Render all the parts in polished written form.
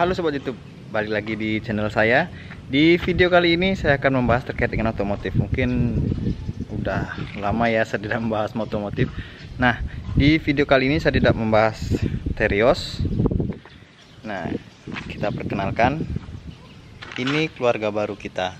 Halo Sobat YouTube, balik lagi di channel saya. Di video kali ini saya akan membahas terkait dengan otomotif. Mungkin udah lama ya saya tidak membahas otomotif. Nah, di video kali ini saya tidak membahas Terios. Nah, kita perkenalkan, ini keluarga baru kita.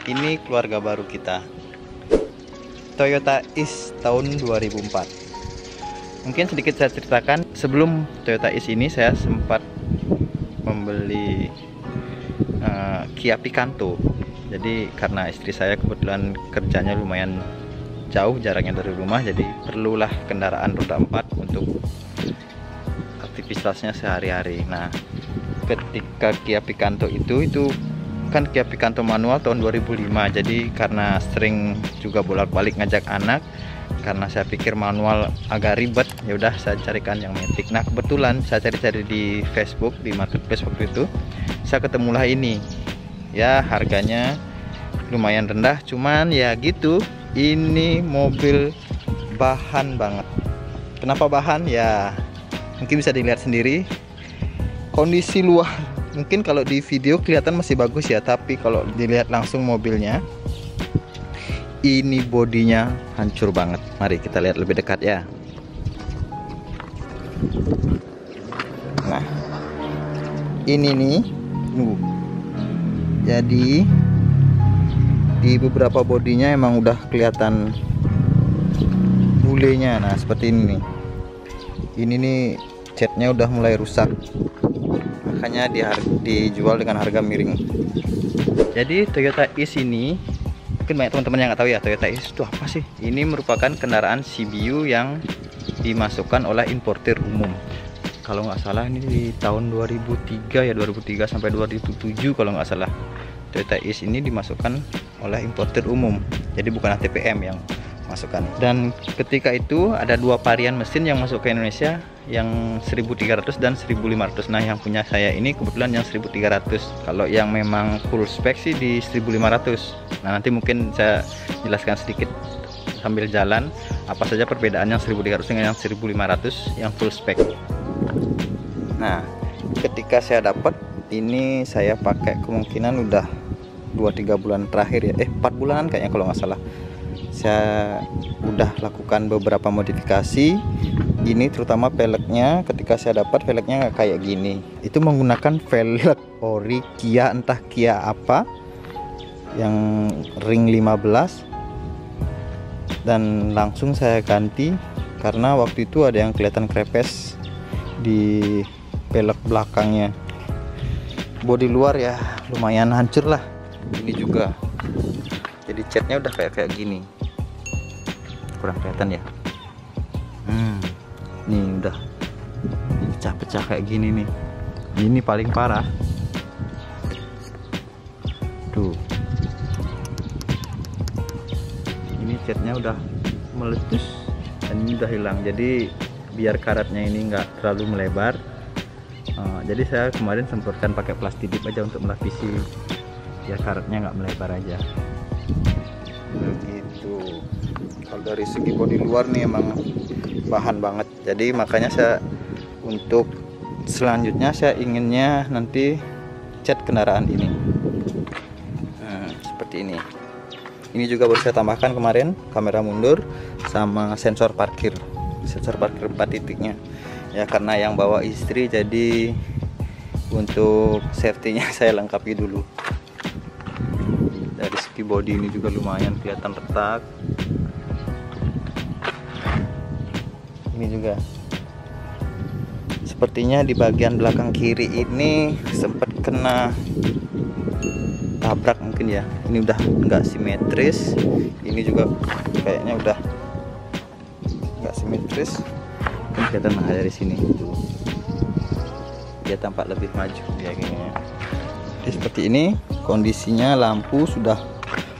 Ini keluarga baru kita, Toyota Is tahun 2004. Mungkin sedikit saya ceritakan, sebelum Toyota Is ini saya sempat membeli Kia Picanto. Jadi karena istri saya kebetulan kerjanya lumayan jauh jaraknya dari rumah, jadi perlulah kendaraan roda 4 untuk aktivitasnya sehari-hari. Nah, ketika Kia Picanto itu kan Kia Picanto manual tahun 2005, jadi karena sering juga bolak-balik ngajak anak, karena saya pikir manual agak ribet, ya udah saya carikan yang matic. Nah, kebetulan saya cari-cari di Facebook, di marketplace waktu itu saya ketemulah ini. Ya, harganya lumayan rendah, cuman ya gitu, ini mobil bahan banget. Kenapa bahan? Ya mungkin bisa dilihat sendiri kondisi luar. Mungkin kalau di video kelihatan masih bagus ya, tapi kalau dilihat langsung mobilnya, ini bodinya hancur banget. Mari kita lihat lebih dekat ya. Nah, ini nih, jadi di beberapa bodinya emang udah kelihatan bulenya. Nah, seperti ini nih. Ini nih catnya udah mulai rusak, makanya dijual dengan harga miring. Jadi Toyota Is ini, mungkin banyak teman-teman yang nggak tahu ya, Toyota Is itu apa sih? Ini merupakan kendaraan CBU yang dimasukkan oleh importir umum. Kalau nggak salah ini di tahun 2003 ya, 2003 sampai 2007 kalau nggak salah. Toyota Is ini dimasukkan oleh importir umum, jadi bukan ATPM yang masukkan. Dan ketika itu ada dua varian mesin yang masuk ke Indonesia, yang 1300 dan 1500. Nah, yang punya saya ini kebetulan yang 1300. Kalau yang memang full spec sih di 1500. Nah, nanti mungkin saya jelaskan sedikit sambil jalan apa saja perbedaan yang 1300 dengan yang 1500 yang full spec. Nah, ketika saya dapat ini, saya pakai kemungkinan udah 2-3 bulan terakhir ya, 4 bulanan kayaknya kalau nggak salah. Saya udah lakukan beberapa modifikasi. Ini terutama velgnya, ketika saya dapat velgnya nggak kayak gini. Itu menggunakan velg ori Kia, entah Kia apa, yang ring 15. Dan langsung saya ganti karena waktu itu ada yang kelihatan krepes di velg belakangnya. Bodi luar ya lumayan hancur lah. Ini juga, jadi catnya udah kayak gini, kurang kelihatan ya. Nih udah pecah-pecah kayak gini nih. Ini paling parah tuh, ini catnya udah meletus dan ini udah hilang. Jadi biar karetnya ini enggak terlalu melebar, jadi saya kemarin semprotkan pakai plastik dip aja untuk melapisi biar karetnya nggak melebar aja begitu. Kalau dari segi bodi luar nih emang bahan banget, jadi makanya saya untuk selanjutnya saya inginnya nanti cat kendaraan ini seperti ini. Ini juga baru saya tambahkan kemarin kamera mundur sama sensor parkir 4 titiknya ya, karena yang bawa istri, jadi untuk safety-nya saya lengkapi dulu. Dari segi bodi ini juga lumayan kelihatan retak. Ini juga sepertinya di bagian belakang kiri ini sempat kena tabrak mungkin ya. Ini udah nggak simetris. Ini juga kayaknya udah nggak simetris. Mungkin kelihatan dari sini tuh, dia tampak lebih maju ya kayaknya. Jadi seperti ini kondisinya, lampu sudah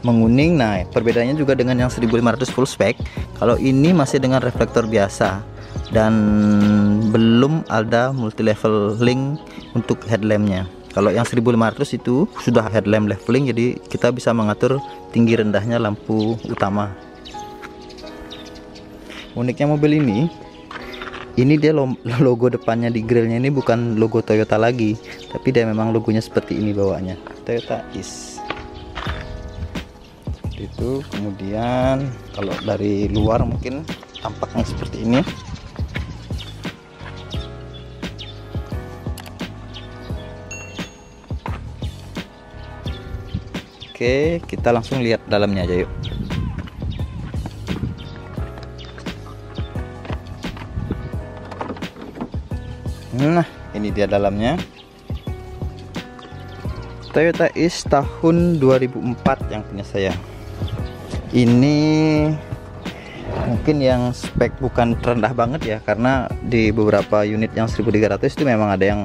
menguning. Nah, perbedaannya juga dengan yang 1500 full spec. Kalau ini masih dengan reflektor biasa dan belum ada multi level link untuk headlampnya. Kalau yang 1500 itu sudah headlamp leveling, jadi kita bisa mengatur tinggi rendahnya lampu utama. Uniknya mobil ini dia logo depannya di grillnya ini bukan logo Toyota lagi, tapi dia memang logonya seperti ini bawaannya, Toyota Is. Itu kemudian kalau dari luar mungkin tampaknya seperti ini. Oke, kita langsung lihat dalamnya aja yuk. Nah, ini dia dalamnya. Toyota Is tahun 2004 yang punya saya. Ini mungkin yang spek bukan rendah banget ya, karena di beberapa unit yang 1300 itu memang ada yang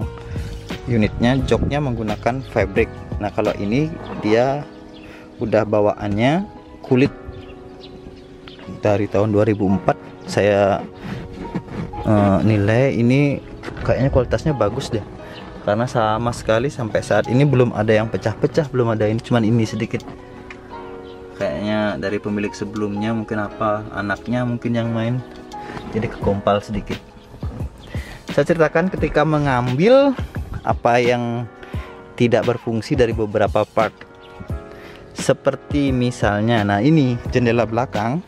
unitnya joknya menggunakan fabric. Nah, kalau ini dia udah bawaannya kulit dari tahun 2004. Saya nilai ini kayaknya kualitasnya bagus deh, karena sama sekali sampai saat ini belum ada yang pecah-pecah, belum ada ini, cuman ini sedikit kayaknya dari pemilik sebelumnya, mungkin apa anaknya mungkin yang main jadi kekompal sedikit. Saya ceritakan ketika mengambil apa yang tidak berfungsi dari beberapa part, seperti misalnya, nah ini jendela belakang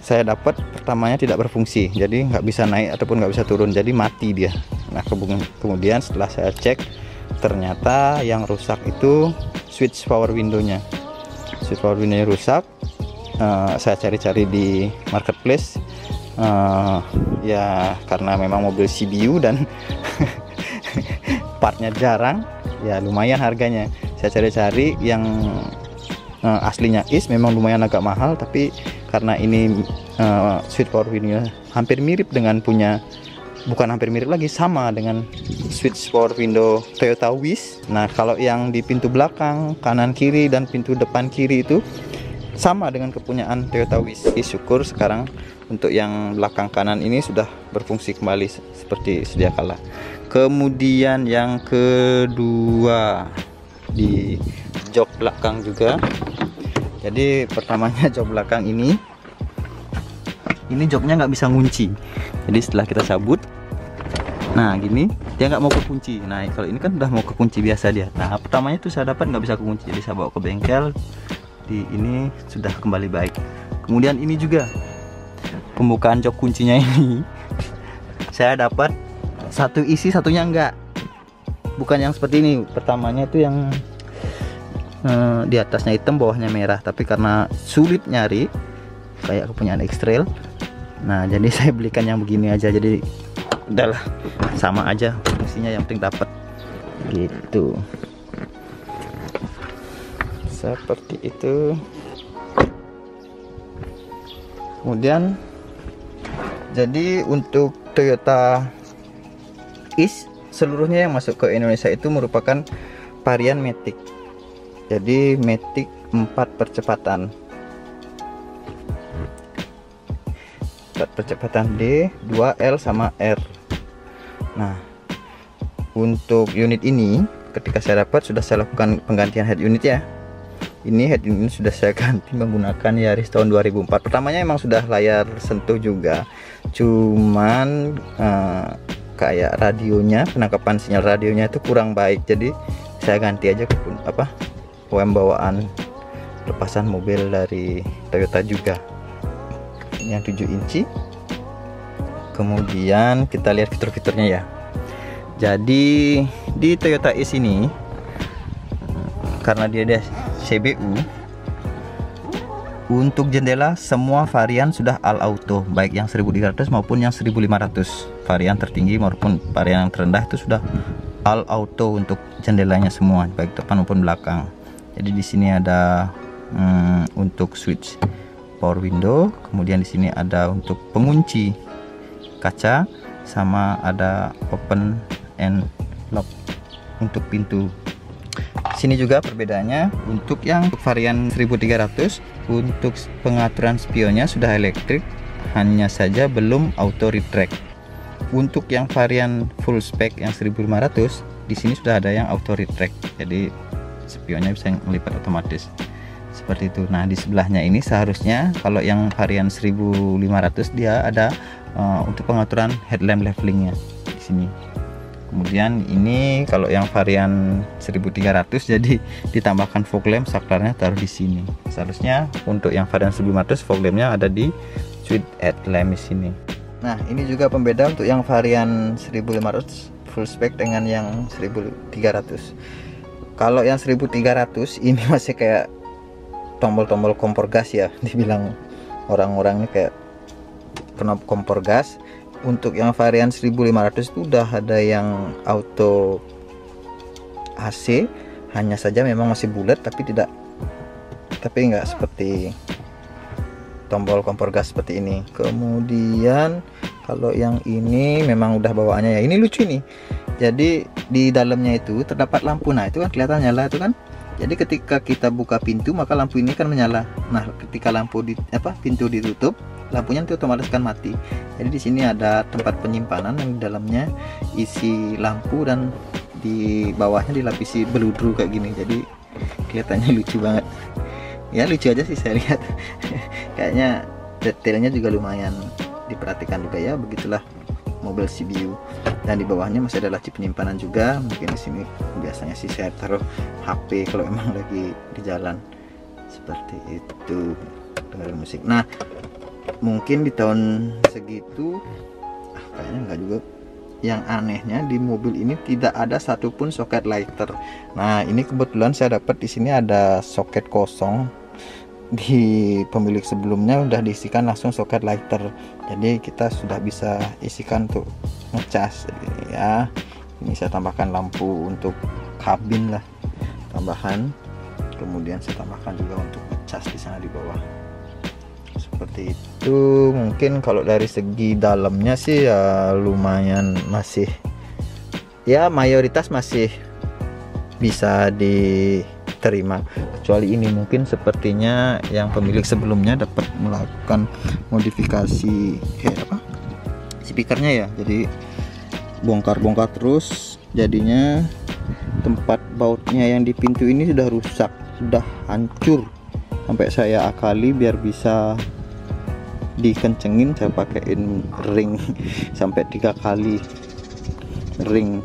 saya dapat pertamanya tidak berfungsi, jadi nggak bisa naik ataupun nggak bisa turun, jadi mati dia. Nah kemudian setelah saya cek, ternyata yang rusak itu switch power window-nya. Switch power window-nya rusak. Saya cari-cari di marketplace, ya karena memang mobil CBU dan partnya jarang, ya lumayan harganya. Saya cari-cari yang aslinya Is memang lumayan agak mahal, tapi karena ini switch power window hampir mirip dengan punya, bukan hampir mirip lagi, sama dengan switch power window Toyota Wish. Nah kalau yang di pintu belakang, kanan kiri dan pintu depan kiri itu sama dengan kepunyaan Toyota Wish. Syukur sekarang untuk yang belakang kanan ini sudah berfungsi kembali seperti sedia kala. Kemudian yang kedua di jok belakang juga. Jadi pertamanya jok belakang ini joknya nggak bisa ngunci. Jadi setelah kita cabut, nah gini dia nggak mau kekunci. Nah kalau ini kan udah mau kekunci biasa dia. Nah pertamanya tuh saya dapat nggak bisa kekunci, jadi saya bawa ke bengkel. Di ini sudah kembali baik. Kemudian ini juga pembukaan jok kuncinya ini saya dapat satu isi satunya enggak, bukan yang seperti ini. Pertamanya itu yang di atasnya hitam bawahnya merah, tapi karena sulit nyari kayak kepunyaan X-Trail, nah jadi saya belikan yang begini aja. Jadi udahlah sama aja fungsinya, yang penting dapat gitu, seperti itu. Kemudian jadi untuk Toyota Is seluruhnya yang masuk ke Indonesia itu merupakan varian Matic. Jadi Matic 4 percepatan. 4 percepatan D, 2L sama R. Nah, untuk unit ini ketika saya dapat sudah saya lakukan penggantian head unit ya. Ini head unit sudah saya ganti menggunakan Yaris tahun 2004. Pertamanya emang sudah layar sentuh juga, cuman kayak radionya, penangkapan sinyal radionya itu kurang baik, jadi saya ganti aja ke OEM bawaan lepasan mobil dari Toyota juga, yang 7 inci. Kemudian kita lihat fitur-fiturnya ya. Jadi di Toyota Is ini karena dia ada CBU, untuk jendela semua varian sudah all auto, baik yang 1300 maupun yang 1500. Varian tertinggi maupun varian yang terendah itu sudah all auto untuk jendelanya semua, baik depan maupun belakang. Jadi di sini ada untuk switch power window, kemudian di sini ada untuk pengunci kaca, sama ada open and lock untuk pintu. Sini juga perbedaannya, untuk yang varian 1300 untuk pengaturan spionnya sudah elektrik, hanya saja belum auto retract. Untuk yang varian full spec yang 1500 di sini sudah ada yang auto retract, jadi spionnya bisa melipat otomatis seperti itu. Nah, di sebelahnya ini seharusnya kalau yang varian 1500 dia ada untuk pengaturan headlamp levelingnya di sini. Kemudian ini kalau yang varian 1300 jadi ditambahkan fog lamp, saklarnya taruh di sini. Seharusnya untuk yang varian 1500 fog lampnya ada di switch headlamp di sini. Nah, ini juga pembeda untuk yang varian 1500 full spec dengan yang 1300. Kalau yang 1300 ini masih kayak tombol-tombol kompor gas ya, dibilang orang-orangnya kayak knop kompor gas. Untuk yang varian 1500 itu udah ada yang auto AC, hanya saja memang masih bulat tapi nggak seperti tombol kompor gas seperti ini. Kemudian kalau yang ini memang udah bawaannya ya, ini lucu nih. Jadi di dalamnya itu terdapat lampu. Nah, itu kan kelihatan nyala itu kan. Jadi ketika kita buka pintu maka lampu ini kan menyala. Nah, ketika pintu ditutup, lampunya nanti otomatis kan mati. Jadi di sini ada tempat penyimpanan yang di dalamnya isi lampu dan di bawahnya dilapisi beludru kayak gini. Jadi kelihatannya lucu banget. Ya lucu aja sih saya lihat. Kayaknya detailnya juga lumayan diperhatikan juga ya. Begitulah mobil CBU. Dan di bawahnya masih ada laci penyimpanan juga. Mungkin di sini biasanya sih saya taruh HP kalau emang lagi di jalan. Seperti itu, dengerin musik. Nah, mungkin di tahun segitu kayaknya enggak juga. Yang anehnya di mobil ini tidak ada satupun soket lighter. Nah, ini kebetulan saya dapat di sini ada soket kosong. Di pemilik sebelumnya udah diisikan langsung soket lighter, jadi kita sudah bisa isikan untuk ngecas. Jadi ya, ini saya tambahkan lampu untuk kabin lah tambahan, kemudian saya tambahkan juga untuk ngecas di sana di bawah. Seperti itu. Mungkin kalau dari segi dalamnya sih ya lumayan, masih ya mayoritas masih bisa diterima, kecuali ini mungkin sepertinya yang pemilik sebelumnya dapat melakukan modifikasi speakernya ya, jadi bongkar-bongkar terus, jadinya tempat bautnya yang di pintu ini sudah rusak, sudah hancur, sampai saya akali biar bisa dikencengin saya pakaiin ring sampai 3 kali ring.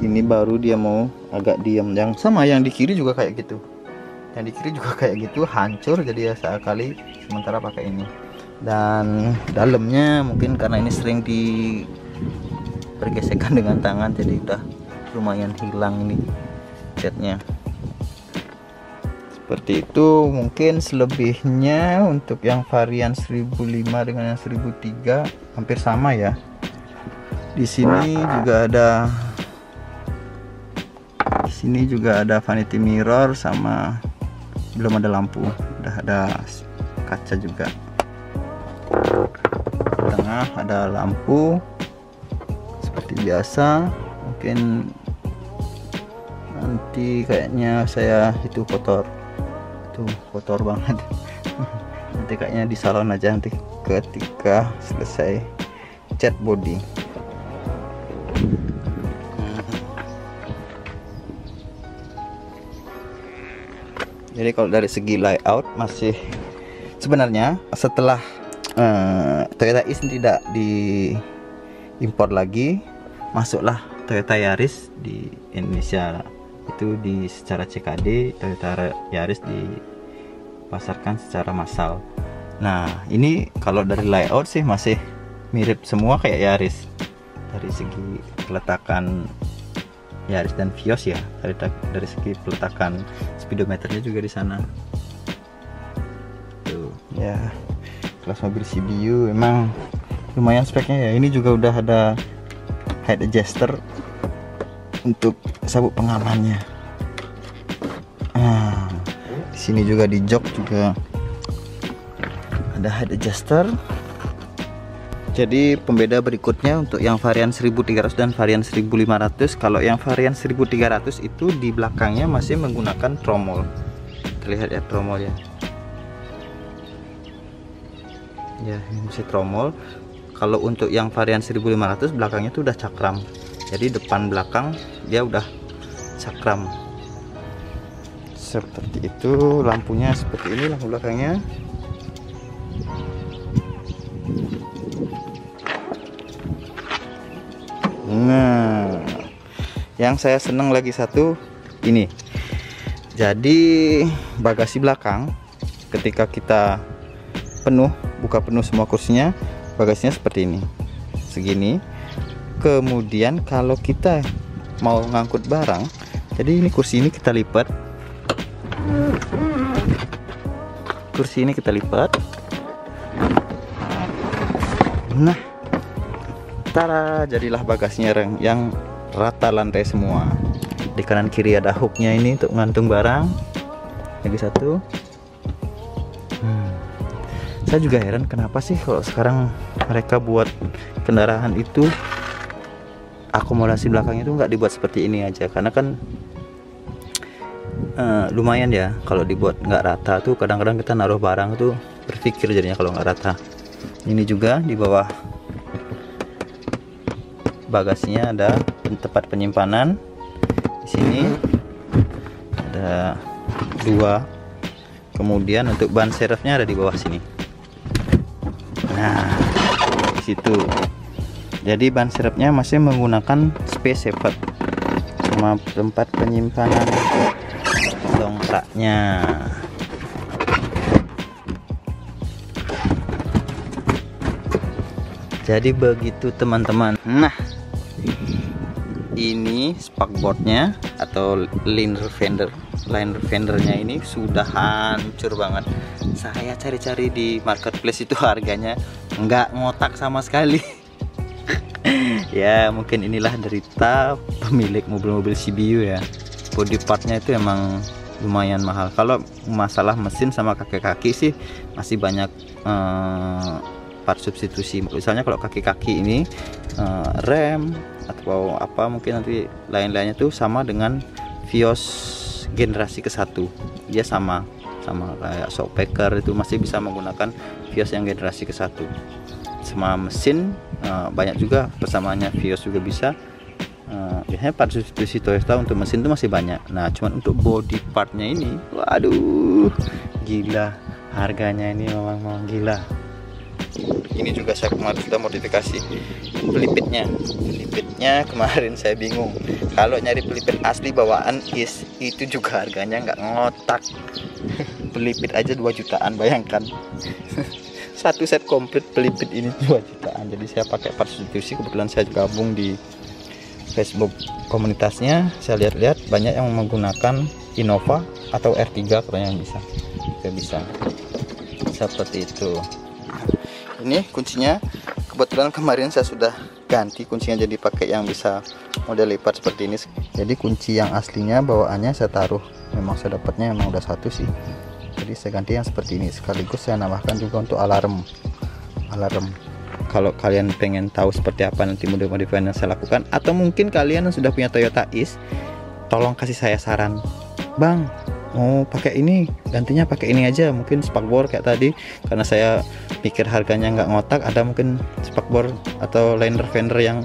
Ini baru dia mau agak diam. Yang sama yang di kiri juga kayak gitu, yang di kiri juga kayak gitu hancur, jadi ya saya kali sementara pakai ini. Dan dalamnya mungkin karena ini sering dipergesekan dengan tangan, jadi udah lumayan hilang ini catnya. Seperti itu. Mungkin selebihnya untuk yang varian 1005 dengan yang 1003 hampir sama ya. Di sini juga ada vanity mirror, sama belum ada lampu, udah ada kaca juga. Di tengah ada lampu seperti biasa. Mungkin nanti kayaknya saya itu kotor banget. Nanti kayaknya di salon aja nanti ketika selesai cat body. Jadi kalau dari segi layout masih sebenarnya setelah Toyota Yaris tidak diimpor lagi, masuklah Toyota Yaris di Indonesia. Itu secara CKD Toyota Yaris dipasarkan secara massal. Nah, ini kalau dari layout sih masih mirip semua kayak Yaris. Dari segi peletakan Yaris dan Vios ya, dari segi peletakan speedometernya juga di sana. Tuh ya, kelas mobil CBU memang lumayan speknya ya. Ini juga udah ada head adjuster untuk sabuk pengamannya. Nah, di sini juga di jok juga ada head adjuster. Jadi pembeda berikutnya untuk yang varian 1300 dan varian 1500. Kalau yang varian 1300 itu di belakangnya masih menggunakan tromol. Terlihat ya tromolnya. Ya, ini masih tromol. Kalau untuk yang varian 1500 belakangnya itu udah cakram. Jadi depan belakang dia udah cakram seperti itu. Lampunya seperti ini, lampu belakangnya. Nah, yang saya senang lagi satu ini. Jadi bagasi belakang ketika kita buka penuh semua kursinya, bagasinya seperti ini, segini. Kemudian kalau kita mau ngangkut barang, jadi ini kursi ini kita lipat. Kursi ini kita lipat. Nah, tara, jadilah bagasinya yang rata lantai semua. Di kanan kiri ada hooknya ini untuk ngantung barang. Lagi satu. Saya juga heran kenapa sih kalau sekarang mereka buat kendaraan itu akomodasi belakangnya itu nggak dibuat seperti ini aja. Karena kan lumayan ya kalau dibuat nggak rata tuh, kadang-kadang kita naruh barang tuh berpikir jadinya kalau nggak rata. Ini juga di bawah bagasinya ada tempat penyimpanan. Di sini ada 2. Kemudian untuk ban serepnya ada di bawah sini. Nah, di situ. Jadi ban serepnya masih menggunakan space saver sama tempat penyimpanan dongkraknya. Jadi begitu teman-teman. Nah, ini spakboardnya atau line fendernya ini sudah hancur banget. Saya cari-cari di marketplace itu harganya nggak ngotak sama sekali. Ya mungkin inilah derita pemilik mobil-mobil CBU ya. Body partnya itu emang lumayan mahal. Kalau masalah mesin sama kaki-kaki sih masih banyak part substitusi. Misalnya kalau kaki-kaki ini rem atau apa, mungkin nanti lain-lainnya tuh sama dengan Vios generasi ke-1. Dia sama kayak Shockpacker itu masih bisa menggunakan Vios yang generasi ke-1. Sama mesin banyak juga persamaannya, Vios juga bisa. Biasanya part substitusi Toyota untuk mesin itu masih banyak. Nah, cuman untuk body partnya ini, waduh, gila harganya, ini memang gila. Ini juga saya kemarin sudah modifikasi pelipitnya kemarin saya bingung. Kalau nyari pelipit asli bawaan itu juga harganya nggak ngotak. Pelipit aja 2 jutaan, bayangkan. Satu set komplit pelipit ini 2 jutaan. Jadi saya pakai part substitusi. Kebetulan saya gabung di Facebook komunitasnya, saya lihat-lihat banyak yang menggunakan Innova atau R3 kalau yang bisa seperti itu. Ini kuncinya kebetulan kemarin saya sudah ganti kuncinya, jadi pakai yang bisa model lipat seperti ini. Jadi kunci yang aslinya bawaannya saya taruh, memang saya dapatnya memang udah 1 sih, jadi saya ganti yang seperti ini. Sekaligus saya nambahkan juga untuk alarm. Kalau kalian pengen tahu seperti apa nanti model-model yang saya lakukan, atau mungkin kalian yang sudah punya Toyota Is, tolong kasih saya saran, Bang, mau pakai ini, gantinya pakai ini aja, mungkin spakbor kayak tadi. Karena saya pikir harganya nggak ngotak, ada mungkin spakbor atau liner fender yang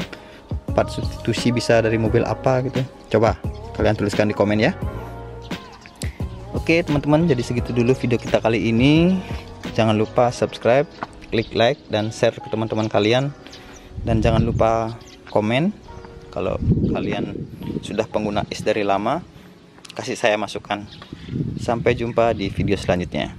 part substitusi bisa dari mobil apa gitu. Coba kalian tuliskan di komen ya. Oke teman-teman, jadi segitu dulu video kita kali ini. Jangan lupa subscribe, klik like, dan share ke teman-teman kalian. Dan jangan lupa komen kalau kalian sudah pengguna Is dari lama, kasih saya masukan. Sampai jumpa di video selanjutnya.